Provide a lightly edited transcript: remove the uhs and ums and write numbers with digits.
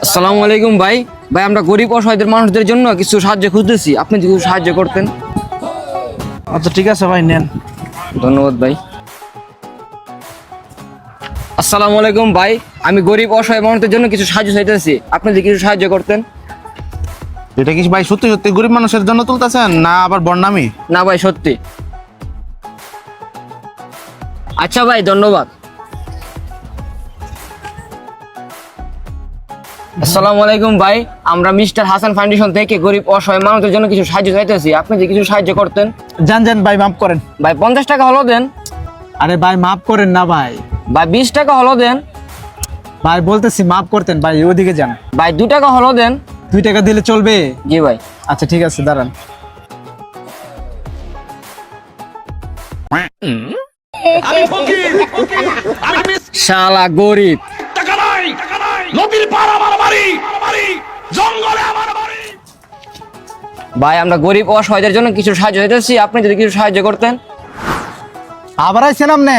আসসালামু আলাইকুম ভাই। ভাই আমরা গরিব অসহায়দের মানুষদের জন্য কিছু সাহায্য খুঁজতেছি, আপনি যদি কিছু সাহায্য করতেন। আচ্ছা ঠিক আছে ভাই, নেন। ধন্যবাদ ভাই। আসসালামু আলাইকুম ভাই, আমি গরিব অসহায় মানুষদের জন্য কিছু সাহায্য চাইতেছি, আপনি যদি কিছু সাহায্য করতেন। এটা কি ভাই সত্যি সত্যি গরিব মানুষের জন্য তুলতেছেন না আবার বন্যামি? না ভাই, সত্যি। আচ্ছা ভাই, ধন্যবাদ। আসসালামু আলাইকুম ভাই, আমরা মিস্টার হাসান ফাউন্ডেশন থেকে গরিব অসহায় মানুষদের জন্য কিছু সাহায্য চাইতেছি, আপনি যদি কিছু সাহায্য করতেন। যান যান ভাই, মাফ করেন। ভাই 50 টাকা হলো দেন। আরে ভাই মাফ করেন না ভাই। ভাই 20 টাকা হলো দেন। ভাই বলতেছি মাফ করতেন ভাই, ওদিকে যান। ভাই 2 টাকা হলো দেন। 2 টাকা দিলে চলবে? জি ভাই। আচ্ছা ঠিক আছে, দাঁড়ান। শালা গরিব। নদীর পার আমার বাড়ি, জঙ্গলে আমার বাড়ি। ভাই আমরা গরিব অসহায়দের জন্য কিছু সাহায্য চাইতেছি, আপনি যদি কিছু সাহায্য করতেন। আবার আইছেন আপনি?